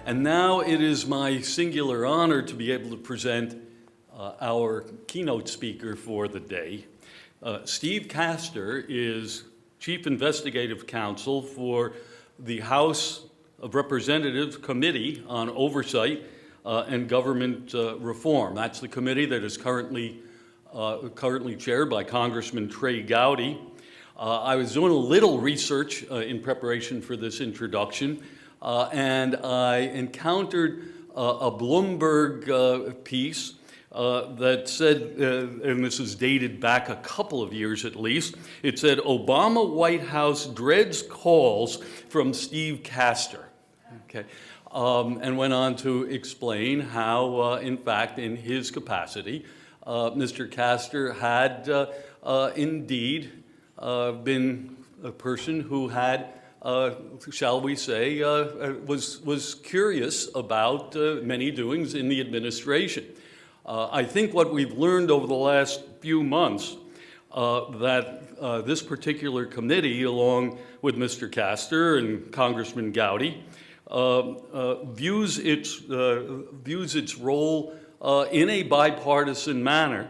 And now it is my singular honor to be able to present our keynote speaker for the day. Steve Castor is Chief Investigative Counsel for the House of Representatives Committee on Oversight and Government Reform. That's the committee that is currently chaired by Congressman Trey Gowdy. I was doing a little research in preparation for this introduction, and I encountered a Bloomberg piece that said, and this is dated back a couple of years at least, it said, Obama White House dreads calls from Steve Castor. Okay. And went on to explain how, in fact, in his capacity, Mr. Castor had indeed been a person who had, shall we say, was curious about many doings in the administration. I think what we've learned over the last few months that this particular committee, along with Mr. Castor and Congressman Gowdy, views its role in a bipartisan manner,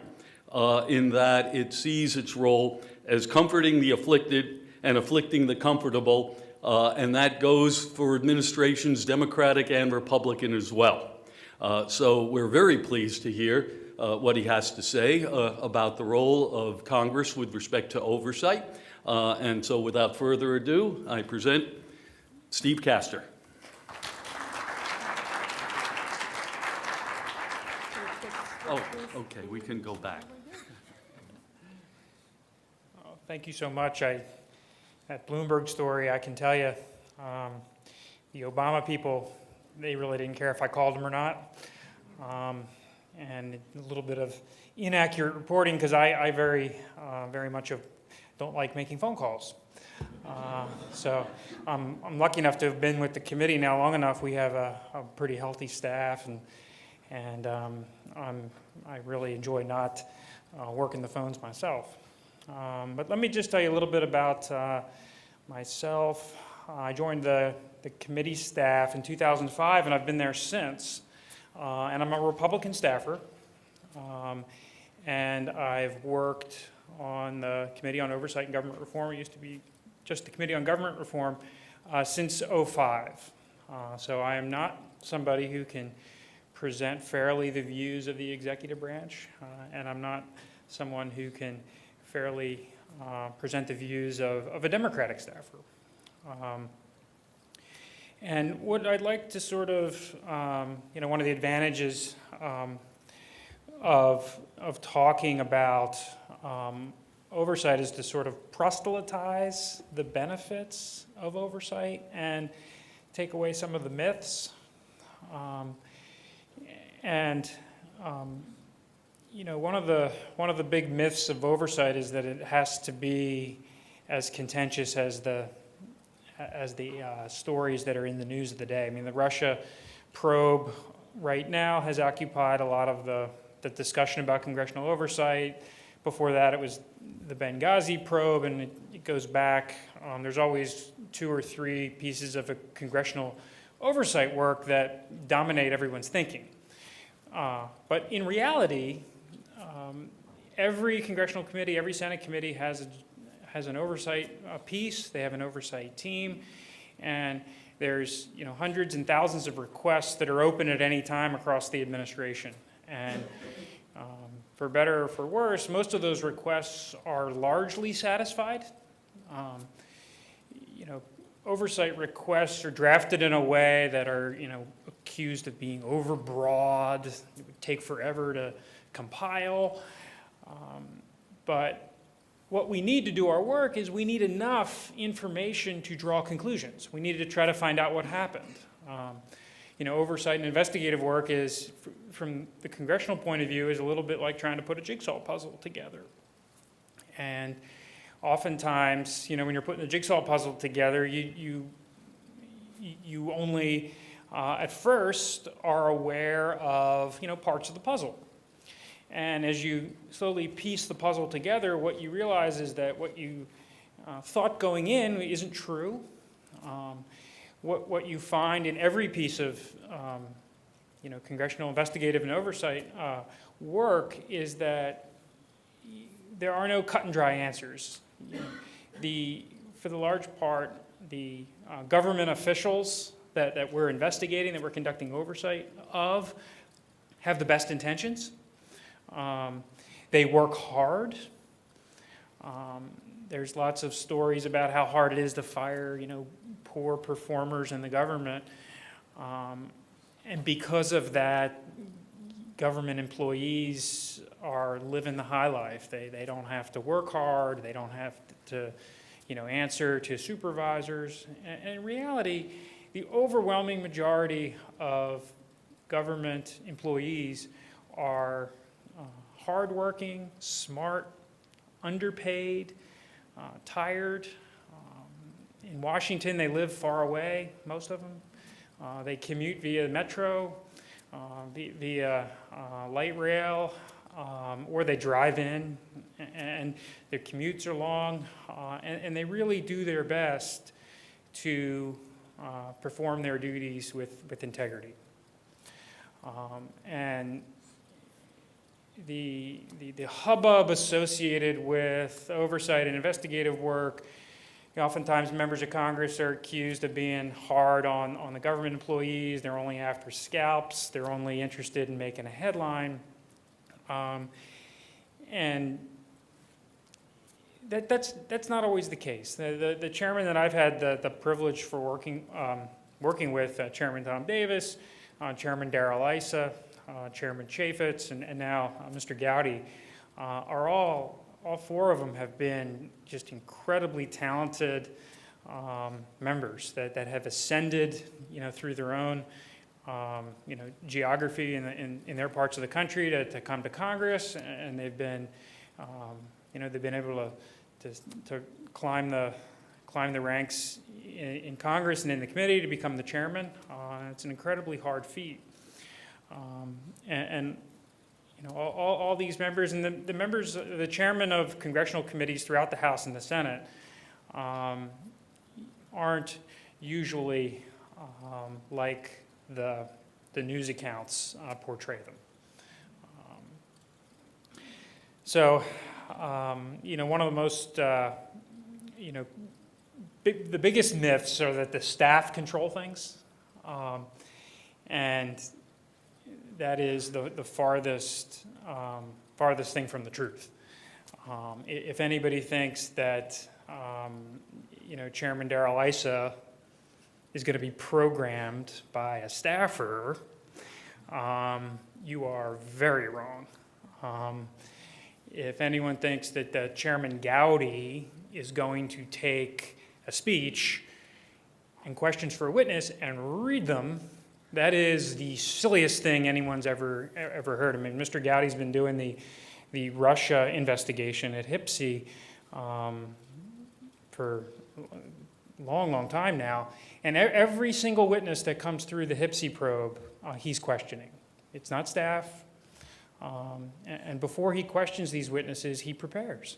in that it sees its role as comforting the afflicted and afflicting the comfortable, and that goes for administrations, Democratic and Republican as well. So we're very pleased to hear what he has to say about the role of Congress with respect to oversight. And so without further ado, I present Steve Castor. Oh, okay, we can go back. Thank you so much. That Bloomberg story, I can tell you, the Obama people, they really didn't care if I called them or not. And a little bit of inaccurate reporting, because I very much don't like making phone calls. So I'm lucky enough to have been with the committee now long enough. We have a pretty healthy staff, and I really enjoy not working the phones myself. But let me just tell you a little bit about myself. I joined the committee staff in 2005, and I've been there since. And I'm a Republican staffer, and I've worked on the Committee on Oversight and Government Reform. It used to be just the Committee on Government Reform since '05. So I am not somebody who can present fairly the views of the executive branch, and I'm not someone who can fairly present the views of a Democratic staffer. And what I'd like to sort of, one of the advantages of talking about oversight is to sort of proselytize the benefits of oversight and take away some of the myths. One of the big myths of oversight is that it has to be as contentious as the stories that are in the news of the day. I mean, the Russia probe right now has occupied a lot of the discussion about congressional oversight. Before that, it was the Benghazi probe, and it goes back. There's always 2 or 3 pieces of a congressional oversight work that dominate everyone's thinking. But in reality, every congressional committee, every Senate committee has an oversight piece. They have an oversight team, and there's hundreds and thousands of requests that are open at any time across the administration. And for better or for worse, most of those requests are largely satisfied. Oversight requests are drafted in a way that are accused of being overbroad. It would take forever to compile, but what we need to do our work is we need enough information to draw conclusions. We need to try to find out what happened. Oversight and investigative work is, from the congressional point of view, is a little bit like trying to put a jigsaw puzzle together. And oftentimes, when you're putting a jigsaw puzzle together, you only, at first, are aware of, parts of the puzzle. And as you slowly piece the puzzle together, what you realize is that what you thought going in isn't true. what you find in every piece of congressional investigative and oversight work is that there are no cut and dry answers. For the large part, the government officials that we're investigating, that we're conducting oversight of, have the best intentions. They work hard. There's lots of stories about how hard it is to fire, poor performers in the government. And because of that, government employees are living the high life. They don't have to work hard. They don't have to answer to supervisors. And in reality, the overwhelming majority of government employees are hardworking, smart, underpaid, tired. In Washington, they live far away, most of them. They commute via metro, via light rail, or they drive in, and their commutes are long, and they really do their best to perform their duties with integrity. And the hubbub associated with oversight and investigative work, oftentimes members of Congress are accused of being hard on the government employees. They're only after scalps. They're only interested in making a headline. And that's not always the case. The chairman that I've had the privilege for working with, Chairman Tom Davis, Chairman Darrell Issa, Chairman Chaffetz, and now Mr. Gowdy, are all four of them have been just incredibly talented members that have ascended, through their own, geography in their parts of the country to come to Congress, and they've been, they've been able to climb the ranks in Congress and in the committee to become the chairman. It's an incredibly hard feat. All these members and the members, the chairman of congressional committees throughout the House and the Senate aren't usually like the news accounts portray them. One of the most, the biggest myths are that the staff control things, and that is the farthest thing from the truth. If anybody thinks that Chairman Darrell Issa is going to be programmed by a staffer, you are very wrong. If anyone thinks that Chairman Gowdy is going to take a speech and questions for a witness and read them, that is the silliest thing anyone's ever heard. I mean, Mr. Gowdy's been doing the Russia investigation at HPSI for a long time now, and every single witness that comes through the HPSI probe, he's questioning. It's not staff. And before he questions these witnesses, he prepares.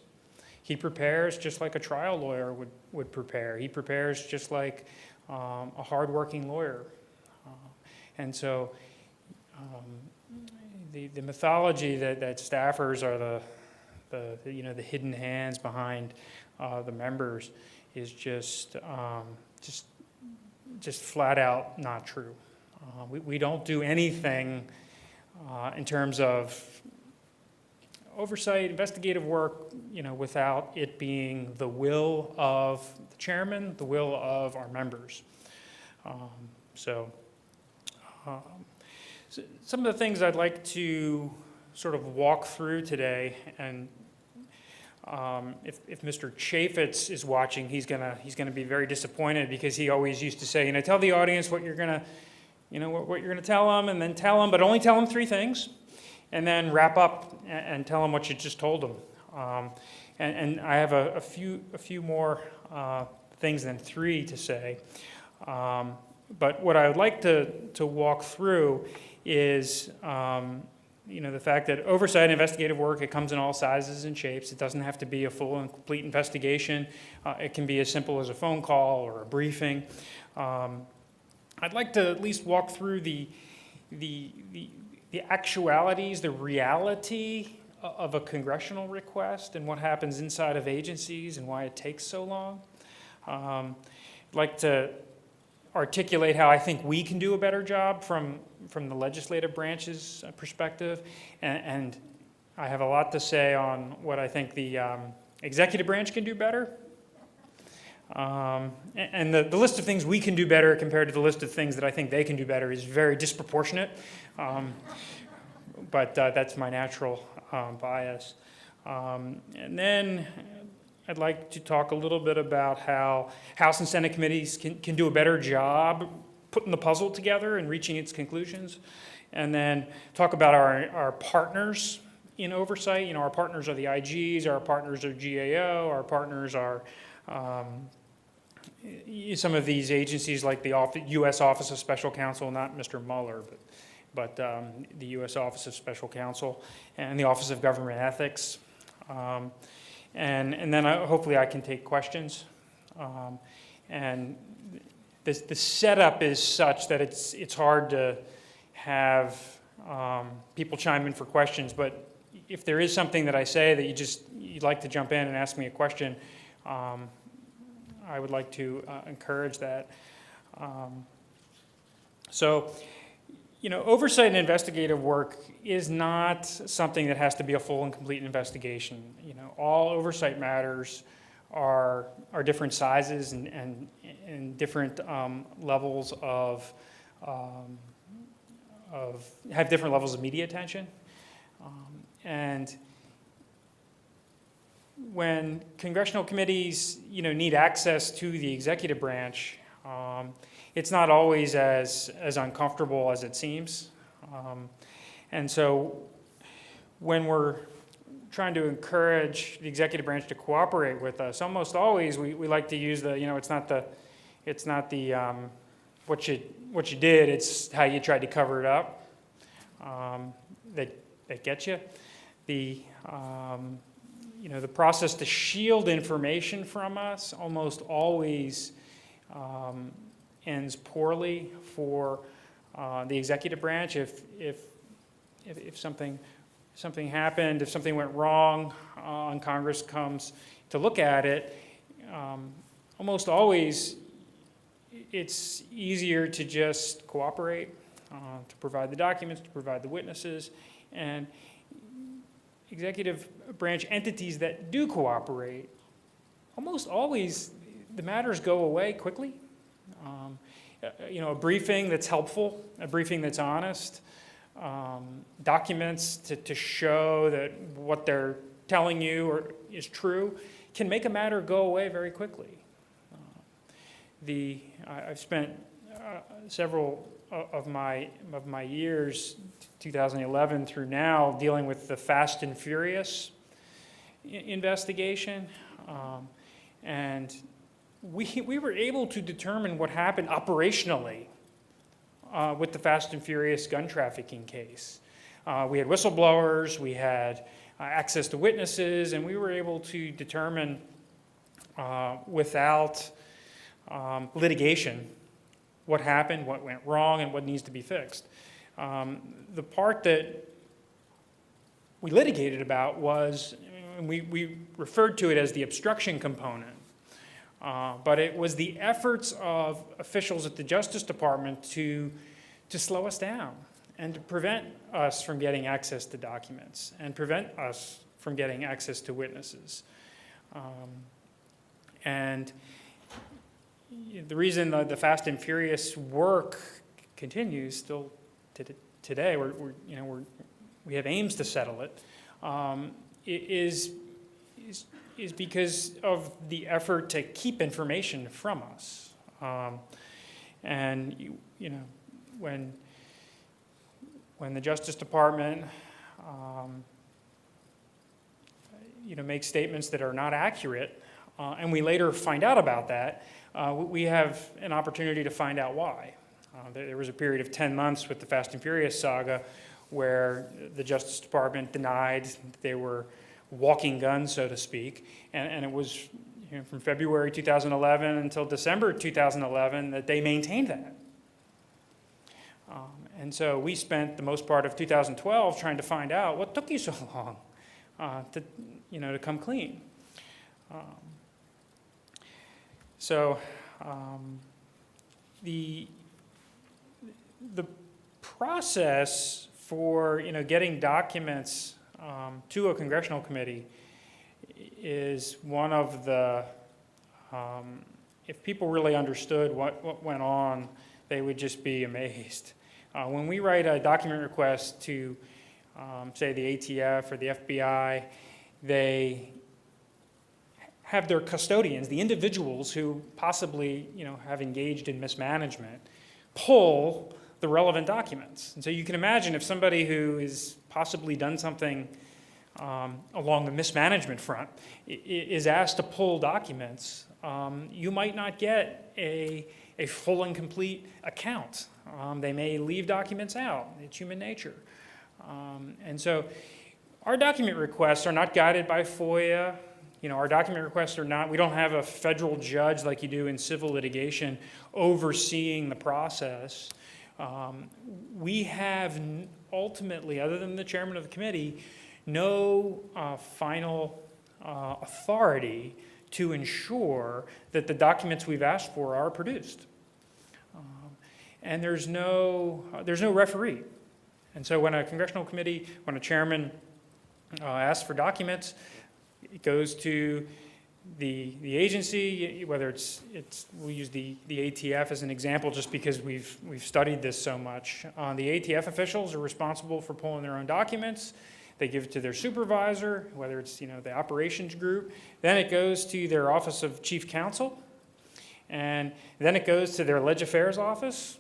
He prepares just like a trial lawyer would prepare. He prepares just like a hardworking lawyer. And so the mythology that staffers are the hidden hands behind the members is just flat out not true. We don't do anything in terms of oversight, investigative work, without it being the will of the chairman, the will of our members. So some of the things I'd like to sort of walk through today, and if Mr. Chaffetz is watching, he's gonna be very disappointed, because he always used to say, tell the audience what you're gonna tell them, and then tell them, but only tell them 3 things, and then wrap up and tell them what you just told them. And I have a few more things than 3 to say. But what I would like to walk through is, the fact that oversight and investigative work, it comes in all sizes and shapes. It doesn't have to be a full and complete investigation. It can be as simple as a phone call or a briefing. I'd like to at least walk through the actualities, the reality of a congressional request and what happens inside of agencies and why it takes so long. I'd like to articulate how I think we can do a better job from the legislative branch's perspective, and I have a lot to say on what I think the executive branch can do better. And the list of things we can do better compared to the list of things that I think they can do better is very disproportionate, but that's my natural bias. And then I'd like to talk a little bit about how House and Senate committees can do a better job putting the puzzle together and reaching its conclusions. And then talk about our partners in oversight. You know, our partners are the IGs, our partners are GAO, our partners are some of these agencies like the U.S. Office of Special Counsel, not Mr. Mueller, but the U.S. Office of Special Counsel and the Office of Government Ethics. And then hopefully I can take questions. And the setup is such that it's hard to have people chime in for questions, but if there is something that I say that you'd like to jump in and ask me a question, I would like to encourage that. So, you know, oversight and investigative work is not something that has to be a full and complete investigation. You know, all oversight matters are different sizes and different levels have different levels of media attention. And when congressional committees, you know, need access to the executive branch, it's not always as uncomfortable as it seems. And so when we're trying to encourage the executive branch to cooperate with us, almost always we like to use the, you know, it's not the what you did, it's how you tried to cover it up that gets you. The you know, the process to shield information from us almost always ends poorly for the executive branch. If something happened, if something went wrong, and Congress comes to look at it, almost always it's easier to just cooperate, to provide the documents, to provide the witnesses, and executive branch entities that do cooperate, almost always the matters go away quickly. You know, a briefing that's helpful, a briefing that's honest, documents to show that what they're telling you is true, can make a matter go away very quickly. I've spent several of my years, 2011 through now, dealing with the Fast and Furious investigation, and we were able to determine what happened operationally with the Fast and Furious gun trafficking case. We had whistleblowers, we had access to witnesses, and we were able to determine without litigation what happened, what went wrong, and what needs to be fixed. The part that we litigated about was, and we referred to it as the obstruction component, but it was the efforts of officials at the Justice Department to slow us down and to prevent us from getting access to documents and prevent us from getting access to witnesses. And the reason the Fast and Furious work continues still today, we have aims to settle it, is because of the effort to keep information from us. And you know, when the Justice Department makes statements that are not accurate, and we later find out about that, we have an opportunity to find out why. There was a period of 10 months with the Fast and Furious saga where the Justice Department denied they were walking guns, so to speak, and it was from February 2011 until December 2011 that they maintained that. And so we spent the most part of 2012 trying to find out what took you so long to come clean. The process for getting documents to a congressional committee is one of the if people really understood what went on, they would just be amazed. When we write a document request to, say, the ATF or the FBI, they have their custodians, the individuals who possibly have engaged in mismanagement, pull the relevant documents. And so you can imagine if somebody who has possibly done something along the mismanagement front is asked to pull documents, you might not get a full and complete account. They may leave documents out. It's human nature. And so our document requests are not guided by FOIA. Our document requests are not, we don't have a federal judge like you do in civil litigation overseeing the process. We have ultimately, other than the chairman of the committee, no final authority to ensure that the documents we've asked for are produced. And there's no referee. And so when a congressional committee, when a chairman asks for documents, it goes to the agency, whether we'll use the ATF as an example just because we've studied this so much. The ATF officials are responsible for pulling their own documents. They give it to their supervisor, whether it's the operations group. Then it goes to their Office of Chief Counsel. And then it goes to their Leg Affairs office.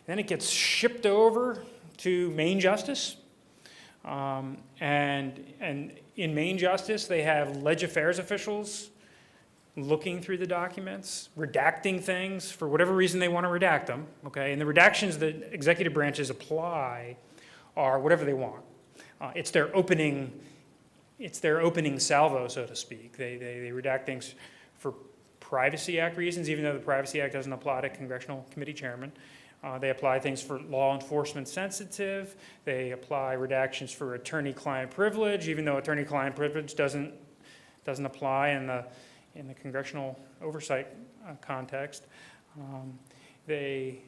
Then it gets shipped over to Main Justice. And in Main Justice, they have Leg Affairs officials looking through the documents, redacting things for whatever reason they want to redact them. Okay, and the redactions that executive branches apply are whatever they want. It's their opening salvo, so to speak. They redact things for Privacy Act reasons, even though the Privacy Act doesn't apply to congressional committee chairmen. They apply things for law enforcement sensitive. They apply redactions for attorney-client privilege, even though attorney-client privilege doesn't apply in the congressional oversight context. They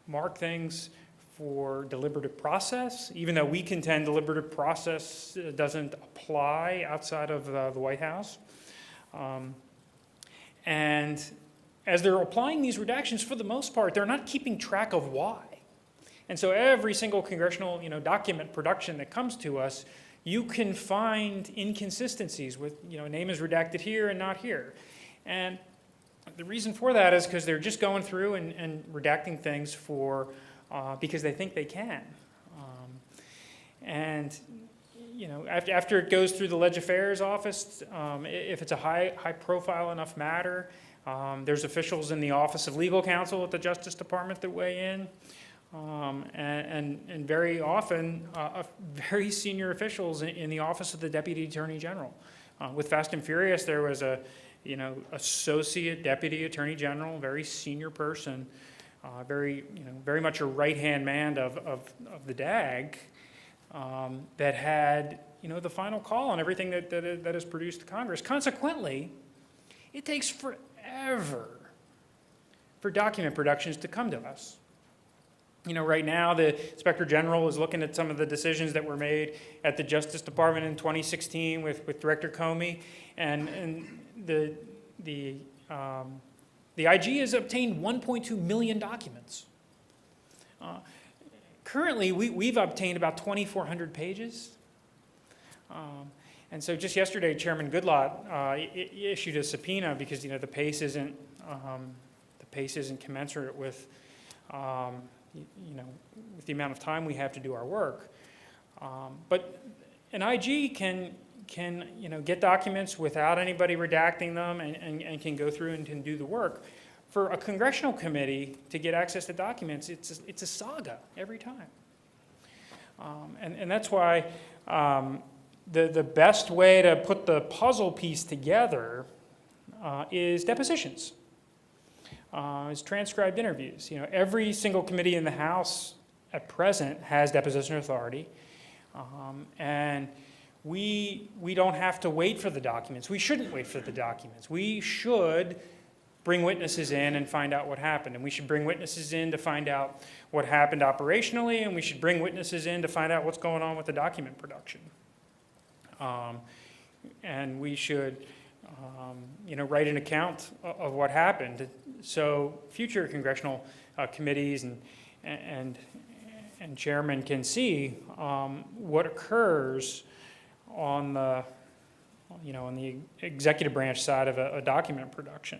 mark things for deliberative process, even though we contend deliberative process doesn't apply outside of the White House. And as they're applying these redactions, for the most part, they're not keeping track of why. And so every single congressional document production that comes to us, you can find inconsistencies with, a name is redacted here and not here. And the reason for that is because they're just going through and redacting things because they think they can. After it goes through the Leg Affairs office, if it's a high-profile enough matter, there's officials in the Office of Legal Counsel at the Justice Department that weigh in, and very often very senior officials in the Office of the Deputy Attorney General. With Fast and Furious, there was associate deputy attorney general, very senior person, very much a right-hand man of the DAG, that had the final call on everything that is produced to Congress. Consequently, it takes forever for document productions to come to us. Right now, the Inspector General is looking at some of the decisions that were made at the Justice Department in 2016 with Director Comey, and the IG has obtained 1.2 million documents. Currently, we've obtained about 2,400 pages. And so just yesterday, Chairman Goodlatte issued a subpoena because the pace isn't commensurate with with the amount of time we have to do our work. But an IG can get documents without anybody redacting them and can go through and can do the work. For a congressional committee to get access to documents, it's a saga every time. And that's why the best way to put the puzzle piece together is depositions. is transcribed interviews. You know, every single committee in the House at present has deposition authority, and we don't have to wait for the documents. We shouldn't wait for the documents. We should bring witnesses in and find out what happened. And we should bring witnesses in to find out what happened operationally, and we should bring witnesses in to find out what's going on with the document production. And we should, write an account of what happened, so future congressional committees and chairmen can see what occurs on the executive branch side of a document production.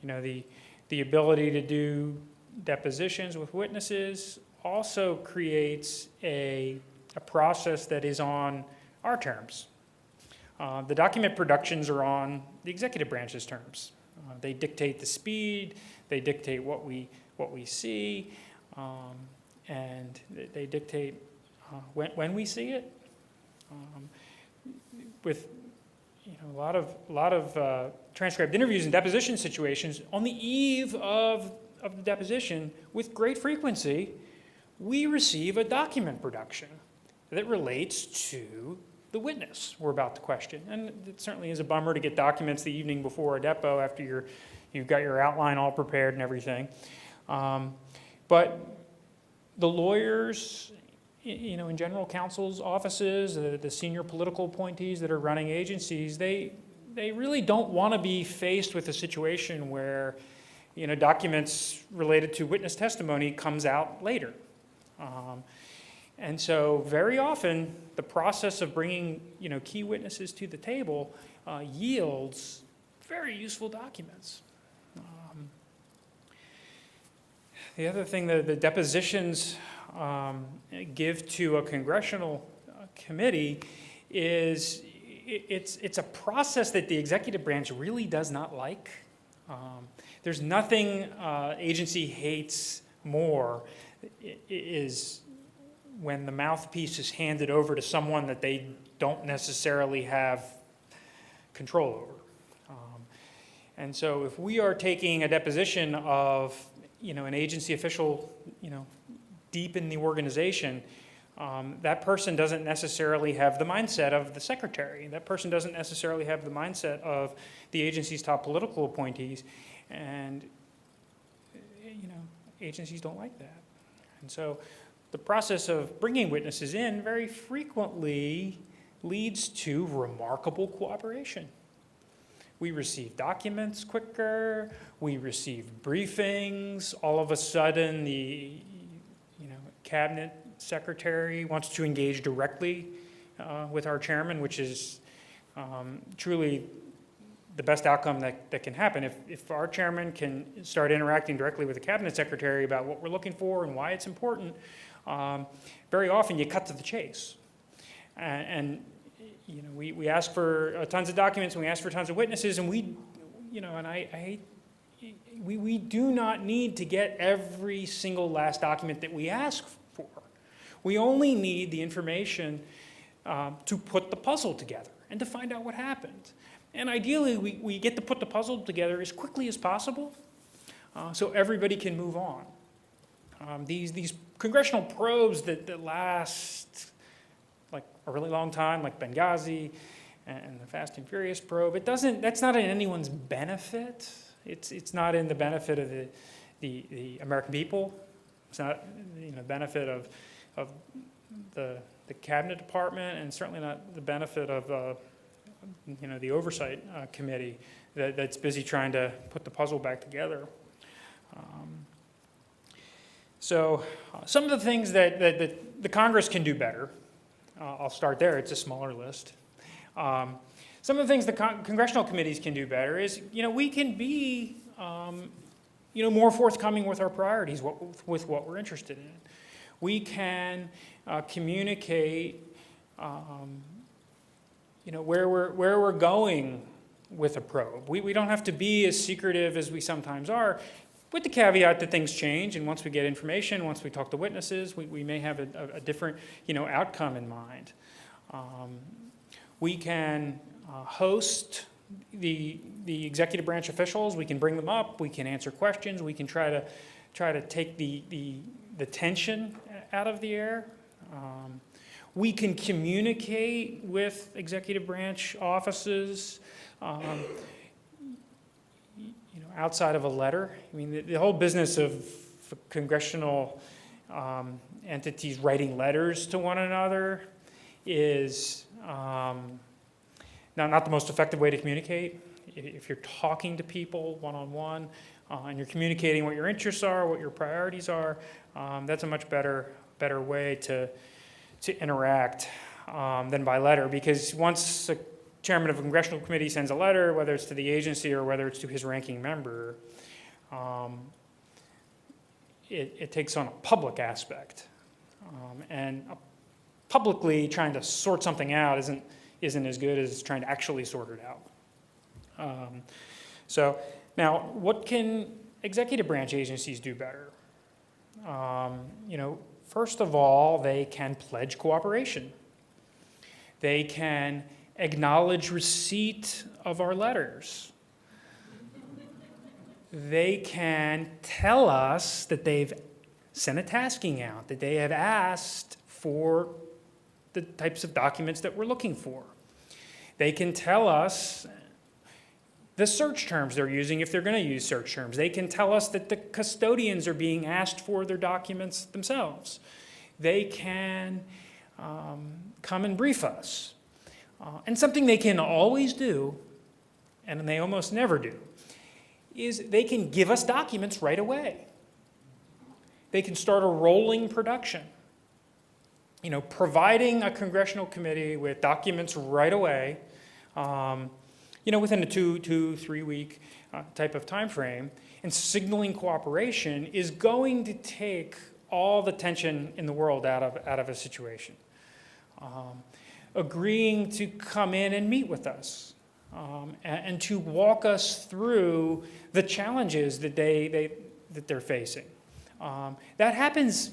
The ability to do depositions with witnesses also creates a process that is on our terms. The document productions are on the executive branch's terms. They dictate the speed, they dictate what we see, and they dictate when we see it. With a lot of transcribed interviews and deposition situations, on the eve of the deposition, with great frequency, we receive a document production that relates to the witness we're about to question. And it certainly is a bummer to get documents the evening before a depo after you've got your outline all prepared and everything. But the lawyers, in general counsel's offices, the senior political appointees that are running agencies, they really don't want to be faced with a situation where, documents related to witness testimony comes out later. And so very often, the process of bringing, key witnesses to the table yields very useful documents. The other thing that the depositions give to a congressional committee is it's a process that the executive branch really does not like. There's nothing agency hates more is when the mouthpiece is handed over to someone that they don't necessarily have control over. And so if we are taking a deposition of, an agency official, deep in the organization, that person doesn't necessarily have the mindset of the secretary. That person doesn't necessarily have the mindset of the agency's top political appointees. And, agencies don't like that. And so the process of bringing witnesses in very frequently leads to remarkable cooperation. We receive documents quicker, we receive briefings. All of a sudden, the cabinet secretary wants to engage directly with our chairman, which is truly the best outcome that can happen. If our chairman can start interacting directly with the cabinet secretary about what we're looking for and why it's important, very often you cut to the chase. And we ask for tons of documents and we ask for tons of witnesses, and we do not need to get every single last document that we ask for. We only need the information to put the puzzle together and to find out what happened. And ideally, we get to put the puzzle together as quickly as possible so everybody can move on. These congressional probes that last like a really long time, like Benghazi and the Fast and Furious probe, that's not in anyone's benefit. It's not in the benefit of the American people. It's not benefit of the cabinet department, and certainly not the benefit of the oversight committee that's busy trying to put the puzzle back together. So some of the things that the Congress can do better, I'll start there, it's a smaller list. Some of the things the congressional committees can do better is, we can be, more forthcoming with our priorities, with what we're interested in. We can communicate, where we're going with a probe. We don't have to be as secretive as we sometimes are, with the caveat that things change, and once we get information, once we talk to witnesses, we may have a different, outcome in mind. We can host the executive branch officials, we can bring them up, we can answer questions, we can try to take the tension out of the air. We can communicate with executive branch offices, outside of a letter. I mean, the whole business of congressional entities writing letters to one another is not the most effective way to communicate. If you're talking to people one-on-one and you're communicating what your interests are, what your priorities are, that's a much better way to interact than by letter, because once a chairman of a congressional committee sends a letter, whether it's to the agency or whether it's to his ranking member, it takes on a public aspect. And publicly trying to sort something out isn't as good as trying to actually sort it out. So now, what can executive branch agencies do better? First of all, they can pledge cooperation. They can acknowledge receipt of our letters. They can tell us that they've sent a tasking out, that they have asked for the types of documents that we're looking for. They can tell us the search terms they're using if they're going to use search terms. They can tell us that the custodians are being asked for their documents themselves. They can come and brief us. And something they can always do, and they almost never do, is they can give us documents right away. They can start a rolling production. Providing a congressional committee with documents right away, within a 2-3 week type of time frame, and signaling cooperation is going to take all the tension in the world out of a situation. Agreeing to come in and meet with us, and to walk us through the challenges that they're facing. That happens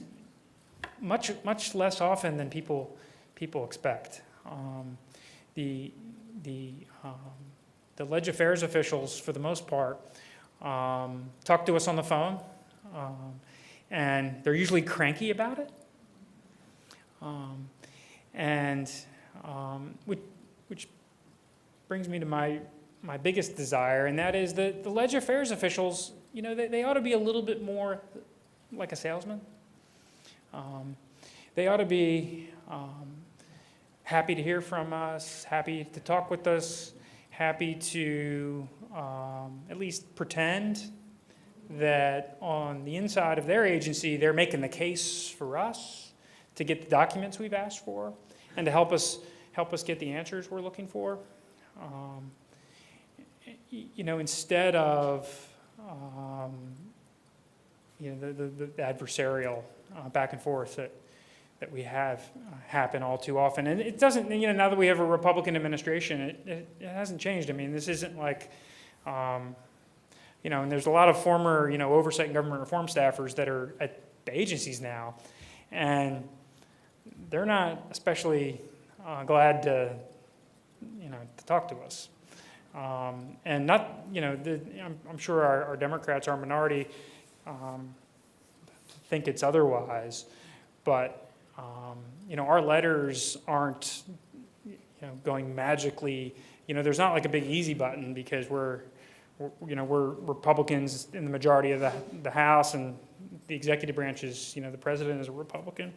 much less often than people expect. The Ledge Affairs officials, for the most part, talk to us on the phone, and they're usually cranky about it. Which brings me to my biggest desire, and that is that the Ledge Affairs officials, they ought to be a little bit more like a salesman. They ought to be happy to hear from us, happy to talk with us, happy to at least pretend that on the inside of their agency, they're making the case for us to get the documents we've asked for and to help us get the answers we're looking for. Instead of the adversarial back and forth that we have happen all too often. And it doesn't, now that we have a Republican administration, it hasn't changed. I mean, this isn't like, and there's a lot of former, Oversight and Government Reform staffers that are at the agencies now, and they're not especially glad to talk to us. And not, I'm sure our Democrats, our minority, think it's otherwise, but our letters aren't going magically. There's not like a big easy button because we're Republicans in the majority of the House, and the executive branch is, the president is a Republican.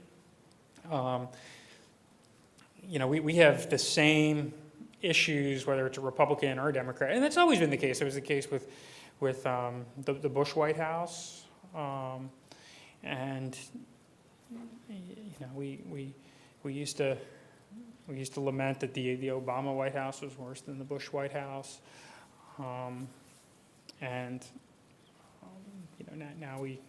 We have the same issues, whether it's a Republican or a Democrat, and that's always been the case. It was the case with the Bush White House, and we used to lament that the Obama White House was worse than the Bush White House, and now we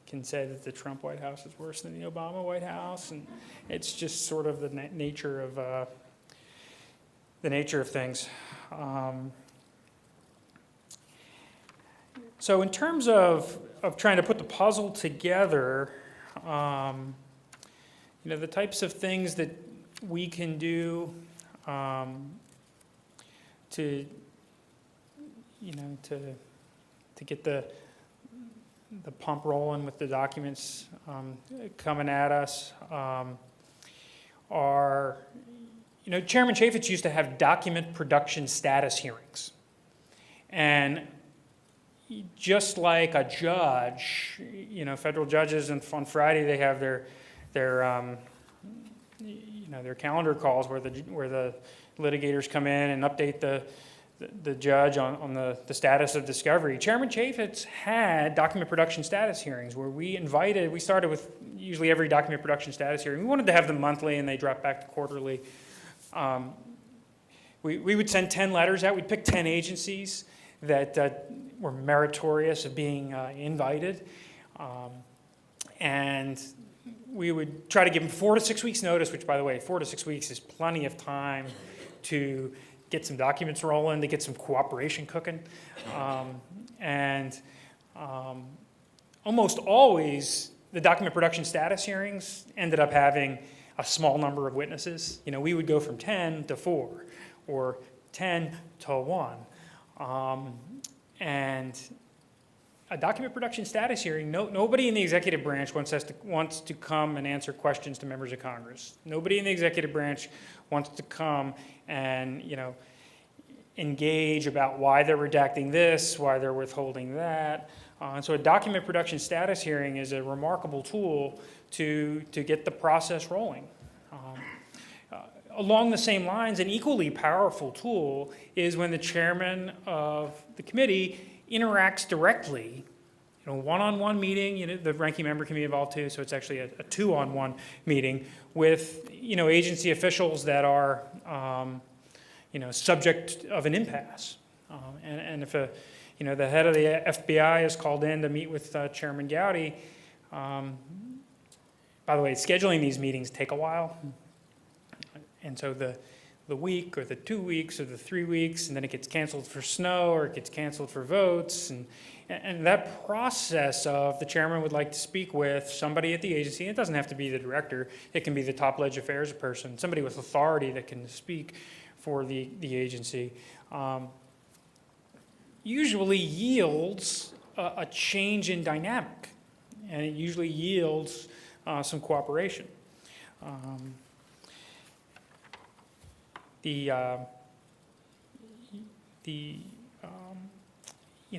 can say that the Trump White House is worse than the Obama White House, and it's just sort of the nature of things. So in terms of trying to put the puzzle together, the types of things that we can do to to get the pump rolling with the documents coming at us are, Chairman Chaffetz used to have document production status hearings. And just like a judge, federal judges, and on Friday they have their calendar calls where the litigators come in and update the judge on the status of discovery. Chairman Chaffetz had document production status hearings where we started with usually every document production status hearing. We wanted to have them monthly, and they dropped back to quarterly. We would send 10 letters out. We'd pick 10 agencies that were meritorious of being invited. And we would try to give them 4 to 6 weeks notice, which, by the way, 4 to 6 weeks is plenty of time to get some documents rolling, to get some cooperation cooking. Almost always, the document production status hearings ended up having a small number of witnesses. We would go from 10 to 4 or 10 to 1. And a document production status hearing, nobody in the executive branch wants to come and answer questions to members of Congress. Nobody in the executive branch wants to come and, engage about why they're redacting this, why they're withholding that. So a document production status hearing is a remarkable tool to get the process rolling. Along the same lines, an equally powerful tool is when the chairman of the committee interacts directly, one-on-one meeting. The ranking member can be involved too, so it's actually a two-on-one meeting with agency officials that are subject of an impasse. And if the head of the FBI is called in to meet with Chairman Gowdy, by the way, scheduling these meetings take a while. And so the week or the 2 weeks or the 3 weeks, and then it gets canceled for snow or it gets canceled for votes. And that process of the chairman would like to speak with somebody at the agency. It doesn't have to be the director. It can be the top ledge affairs person, somebody with authority that can speak for the agency. Usually yields a change in dynamic, and it usually yields some cooperation.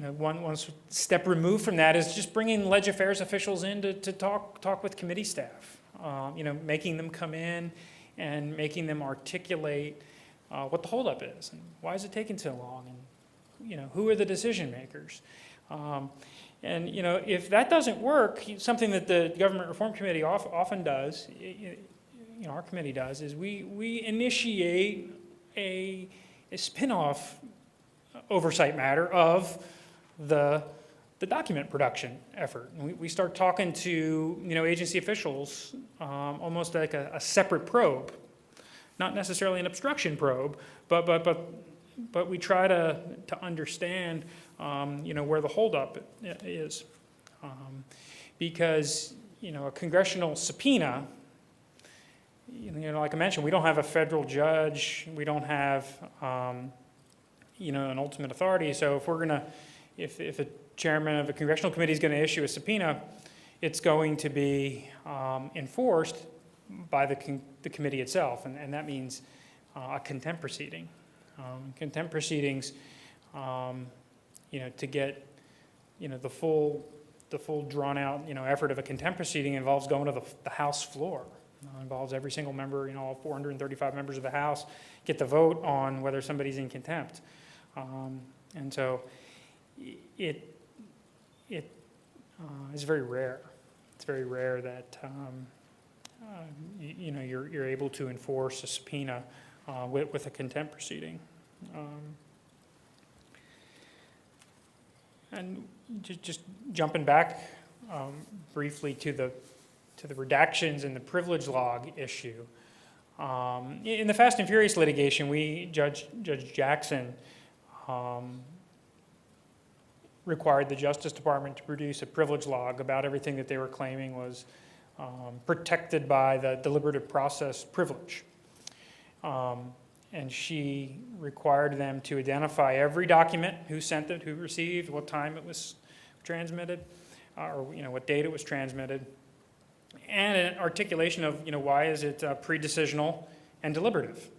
One step removed from that is just bringing ledge affairs officials in to talk with committee staff. Making them come in and making them articulate what the holdup is and why is it taking so long, and who are the decision makers. If that doesn't work, something that the Government Reform Committee often does, our committee does, is we initiate a spin-off oversight matter of the document production effort. And we start talking to agency officials almost like a separate probe, not necessarily an obstruction probe, but we try to understand where the holdup is, because a congressional subpoena. Like I mentioned, we don't have a federal judge. We don't have, an ultimate authority. So if a chairman of a congressional committee is going to issue a subpoena, it's going to be enforced by the committee itself, and that means a contempt proceeding. Contempt proceedings, to get, the full drawn out, effort of a contempt proceeding involves going to the House floor. Involves every single member, all 435 members of the House get to vote on whether somebody's in contempt. And so it is very rare. It's very rare that you're able to enforce a subpoena with a contempt proceeding. And just jumping back briefly to the redactions and the privilege log issue. In the Fast and Furious litigation, Judge Jackson required the Justice Department to produce a privilege log about everything that they were claiming was protected by the deliberative process privilege. And she required them to identify every document, who sent it, who received, what time it was transmitted, or what date it was transmitted, and an articulation of why is it pre-decisional and deliberative.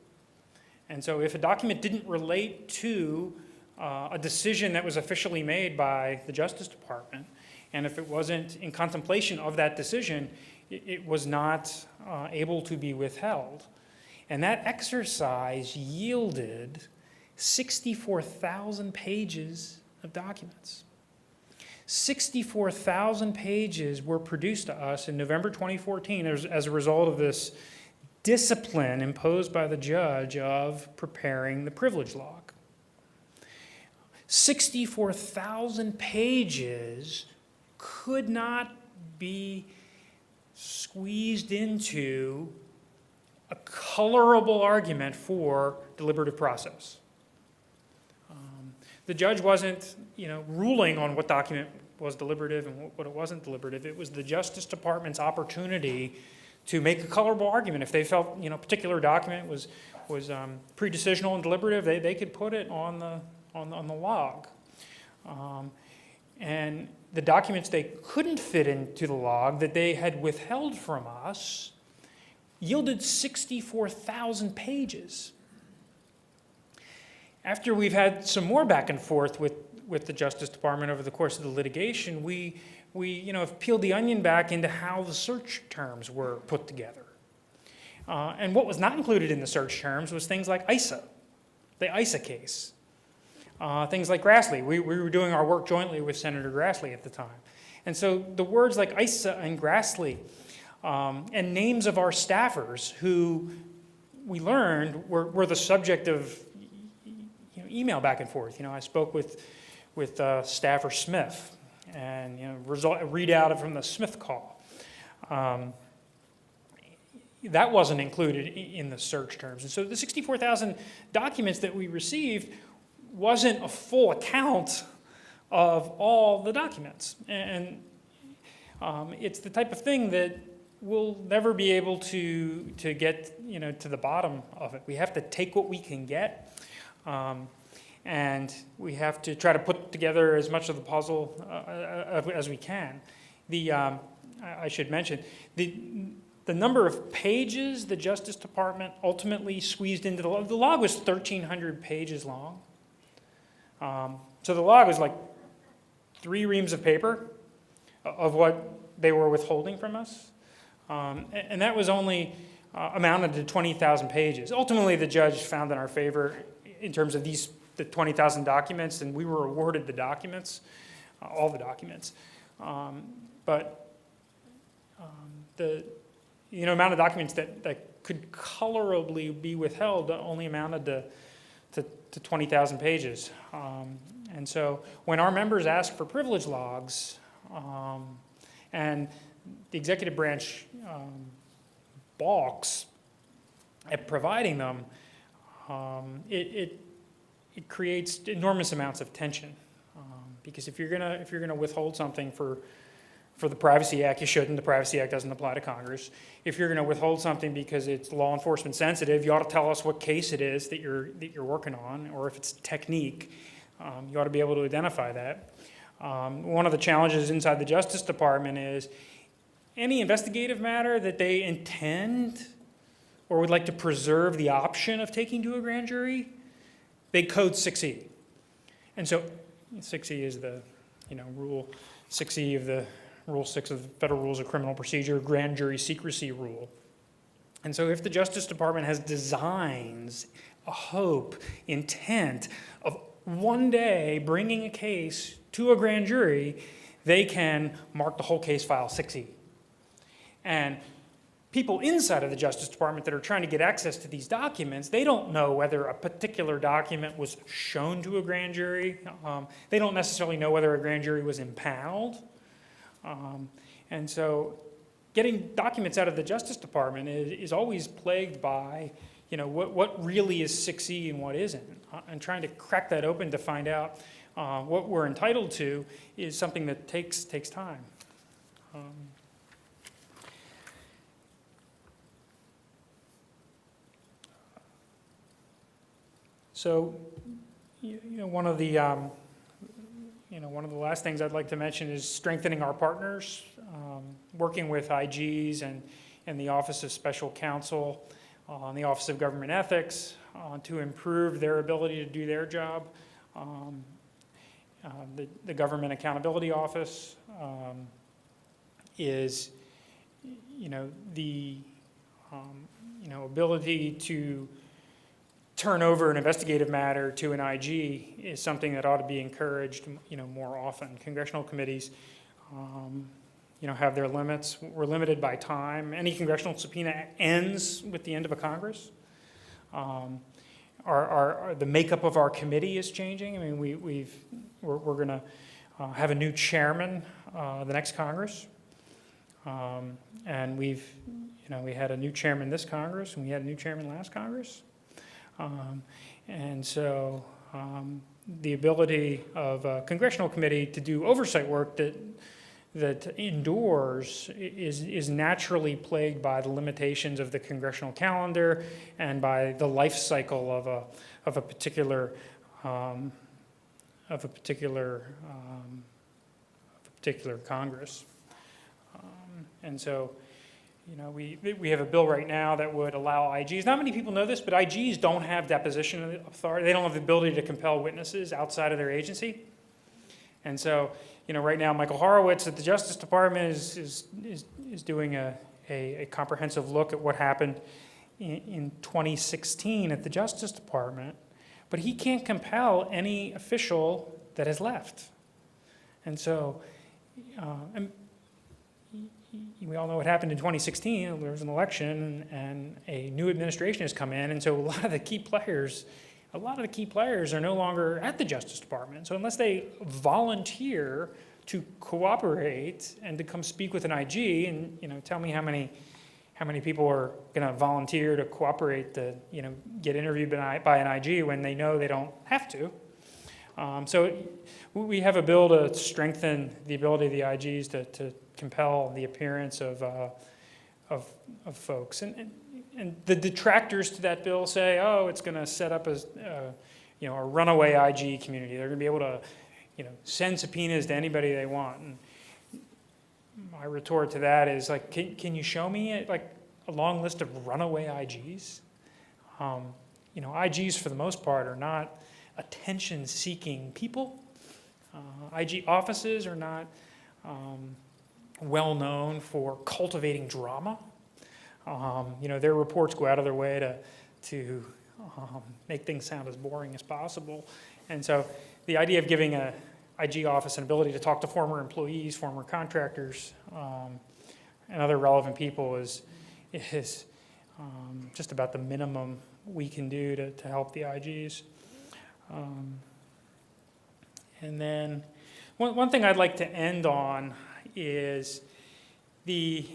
And so if a document didn't relate to a decision that was officially made by the Justice Department, and if it wasn't in contemplation of that decision, it was not able to be withheld. And that exercise yielded 64,000 pages of documents. 64,000 pages were produced to us in November 2014 as a result of this discipline imposed by the judge of preparing the privilege log. 64,000 pages could not be squeezed into a colorable argument for deliberative process. The judge wasn't, ruling on what document was deliberative and what it wasn't deliberative. It was the Justice Department's opportunity to make a colorable argument. If they felt, a particular document was pre-decisional and deliberative, they could put it on the log. And the documents they couldn't fit into the log that they had withheld from us yielded 64,000 pages. After we've had some more back and forth with the Justice Department over the course of the litigation, we have peeled the onion back into how the search terms were put together. And what was not included in the search terms was things like ISA, the ISA case. Things like Grassley. We were doing our work jointly with Senator Grassley at the time. And so the words like ISA and Grassley, and names of our staffers who we learned were the subject of email back and forth. I spoke with staffer Smith, and read out from the Smith call. That wasn't included in the search terms. And so the 64,000 documents that we received wasn't a full account of all the documents. And it's the type of thing that we'll never be able to get to the bottom of it. We have to take what we can get, and we have to try to put together as much of the puzzle as we can. I should mention, the number of pages the Justice Department ultimately squeezed into the log was 1,300 pages long. So the log was like 3 reams of paper of what they were withholding from us. And that was only amounted to 20,000 pages. Ultimately, the judge found in our favor in terms of the 20,000 documents, and we were awarded the documents, all the documents. But the amount of documents that could colorably be withheld only amounted to 20,000 pages. And so when our members ask for privilege logs, and the executive branch balks at providing them, it creates enormous amounts of tension. Because if you're gonna withhold something for the Privacy Act, you shouldn't. The Privacy Act doesn't apply to Congress. If you're going to withhold something because it's law enforcement sensitive, you ought to tell us what case it is that you're working on, or if it's technique, you ought to be able to identify that. One of the challenges inside the Justice Department is any investigative matter that they intend or would like to preserve the option of taking to a grand jury, they code 6E. And so 6E is the rule 6E of the Rule 6 of the Federal Rules of Criminal Procedure, grand jury secrecy rule. And so if the Justice Department has designs, a hope, intent of one day bringing a case to a grand jury, they can mark the whole case file 6E. And people inside of the Justice Department that are trying to get access to these documents, they don't know whether a particular document was shown to a grand jury. They don't necessarily know whether a grand jury was impaneled. And so getting documents out of the Justice Department is always plagued by, what really is 6E and what isn't. And trying to crack that open to find out what we're entitled to is something that takes time. So, one of the last things I'd like to mention is strengthening our partners, working with IGs and the Office of Special Counsel, and the Office of Government Ethics to improve their ability to do their job. The Government Accountability Office is, the ability to turn over an investigative matter to an IG is something that ought to be encouraged, more often. Congressional committees, have their limits. We're limited by time. Any congressional subpoena ends with the end of a Congress. The makeup of our committee is changing. I mean, we're going to have a new chairman the next Congress, and we had a new chairman this Congress, and we had a new chairman last Congress, and so the ability of a congressional committee to do oversight work that endures is naturally plagued by the limitations of the congressional calendar and by the life cycle of a particular Congress. And so, we have a bill right now that would allow IGs. Not many people know this, but IGs don't have deposition authority. They don't have the ability to compel witnesses outside of their agency. And so, right now, Michael Horowitz at the Justice Department is doing a comprehensive look at what happened in 2016 at the Justice Department, but he can't compel any official that has left. And so, we all know what happened in 2016. There was an election, and a new administration has come in, and so a lot of the key players are no longer at the Justice Department. So unless they volunteer to cooperate and to come speak with an IG, and tell me how many people are going to volunteer to cooperate to get interviewed by an IG when they know they don't have to. So we have a bill to strengthen the ability of the IGs to compel the appearance of folks, and the detractors to that bill say, oh, it's going to set up a runaway IG community. They're going to be able to send subpoenas to anybody they want. And my retort to that is like, can you show me a long list of runaway IGs? IGs for the most part are not attention-seeking people. IG offices are not well known for cultivating drama. Their reports go out of their way to make things sound as boring as possible. And so the idea of giving a IG office an ability to talk to former employees, former contractors, and other relevant people is just about the minimum we can do to help the IGs. And then one thing I'd like to end on is the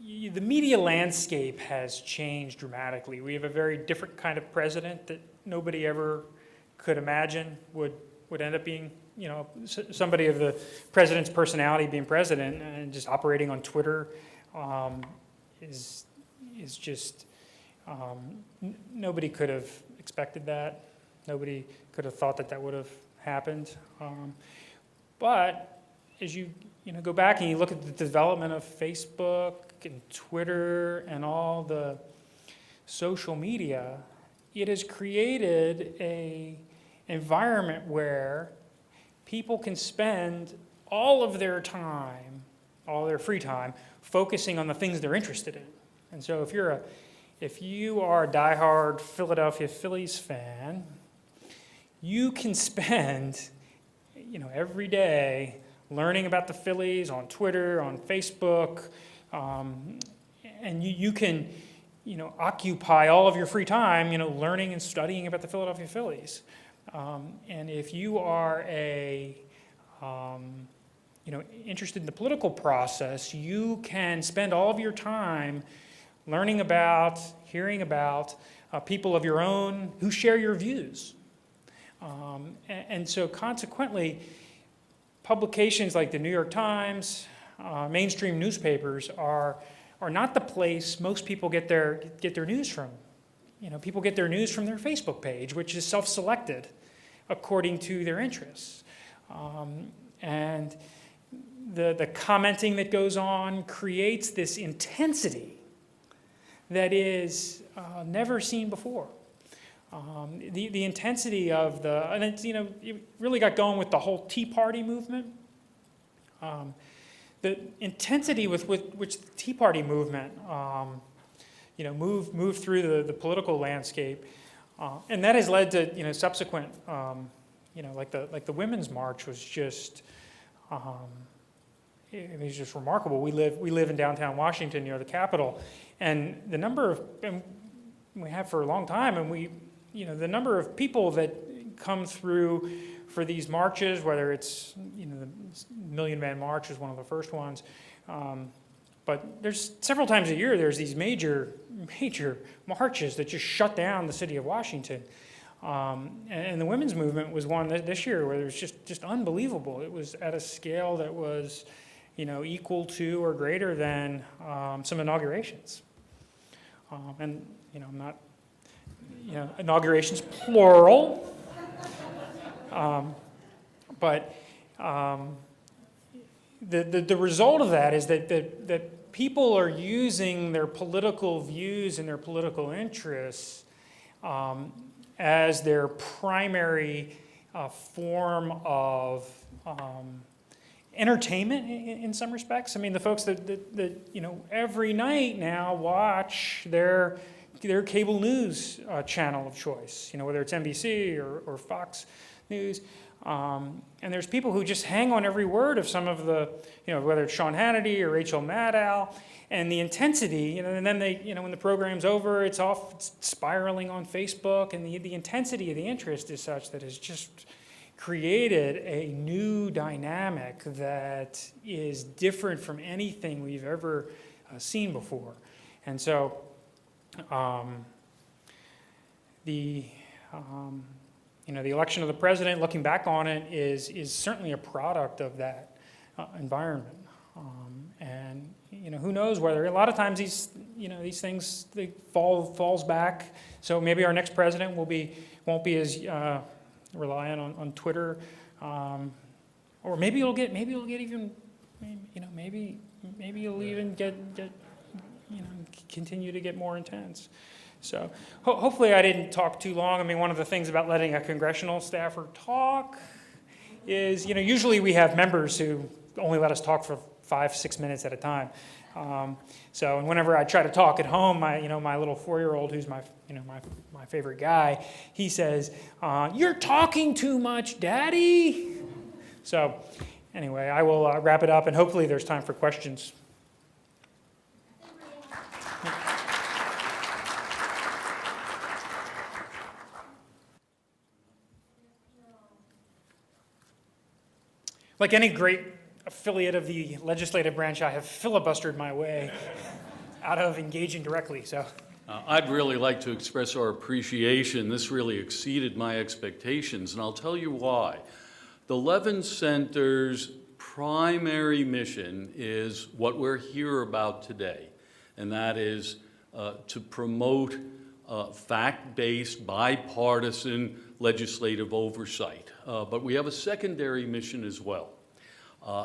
media landscape has changed dramatically. We have a very different kind of president that nobody ever could imagine would end up being, somebody of the president's personality being president and just operating on Twitter is just, nobody could have expected that. Nobody could have thought that would have happened. But as you go back and you look at the development of Facebook and Twitter and all the social media, it has created an environment where people can spend all of their time, all their free time, focusing on the things they're interested in. And so if you are a diehard Philadelphia Phillies fan, you can spend every day learning about the Phillies on Twitter, on Facebook, and you can occupy all of your free time learning and studying about the Philadelphia Phillies. And if you are interested in the political process, you can spend all of your time learning about, hearing about people of your own who share your views. And so consequently, publications like the New York Times, mainstream newspapers are not the place most people get their news from people get their news from their Facebook page, which is self-selected according to their interests. And the commenting that goes on creates this intensity that is never seen before. The intensity of and it's, it really got going with the whole Tea Party movement. The intensity with which the Tea Party movement, moved through the political landscape, and that has led to, subsequent, like the Women's March was just, it was just remarkable. We live in downtown Washington, near the Capitol, and the number of, and we have for a long time, and the number of people that come through for these marches, whether it's, the Million Man March was one of the first ones, but there's several times a year there's these major marches that just shut down the city of Washington. And the women's movement was one this year where it was just unbelievable. It was at a scale that was, equal to or greater than some inaugurations. And, I'm not, inaugurations plural. But the result of that is that people are using their political views and their political interests as their primary form of entertainment in some respects. I mean, the folks that every night now watch their cable news channel of choice, whether it's NBC or Fox News. And there's people who just hang on every word of some of the, whether it's Sean Hannity or Rachel Maddow, and the intensity, and then they, when the program's over, it's spiraling on Facebook, and the intensity of the interest is such that has just created a new dynamic that is different from anything we've ever seen before. And so the election of the president, looking back on it, is certainly a product of that environment. And who knows whether a lot of times these things falls back. So maybe our next president won't be as reliant on Twitter, or maybe it'll get even maybe it'll even get continue to get more intense. So hopefully I didn't talk too long. I mean, one of the things about letting a congressional staffer talk is, usually we have members who only let us talk for 5-6 minutes at a time. So, and whenever I try to talk at home, my little 4-year-old, who's my favorite guy, he says, "You're talking too much, Daddy." So, anyway, I will wrap it up, and hopefully there's time for questions. Like any great affiliate of the legislative branch, I have filibustered my way out of engaging directly. So, I'd really like to express our appreciation. This really exceeded my expectations, and I'll tell you why. The Levin Center's primary mission is what we're here about today, and that is to promote fact-based, bipartisan legislative oversight. But we have a secondary mission as well,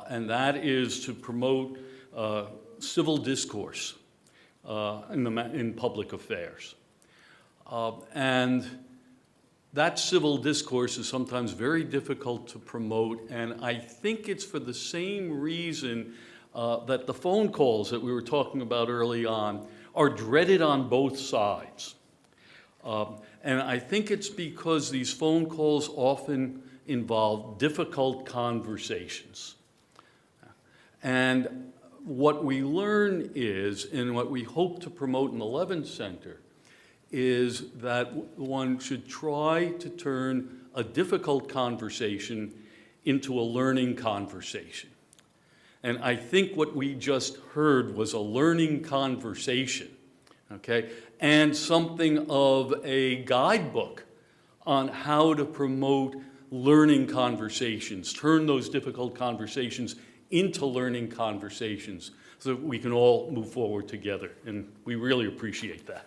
and that is to promote civil discourse in public affairs. And that civil discourse is sometimes very difficult to promote, and I think it's for the same reason that the phone calls that we were talking about early on are dreaded on both sides. And I think it's because these phone calls often involve difficult conversations. And what we learn is, and what we hope to promote in the Levin Center, is that one should try to turn a difficult conversation into a learning conversation. And I think what we just heard was a learning conversation, okay, and something of a guidebook on how to promote learning conversations, turn those difficult conversations into learning conversations so that we can all move forward together. And we really appreciate that.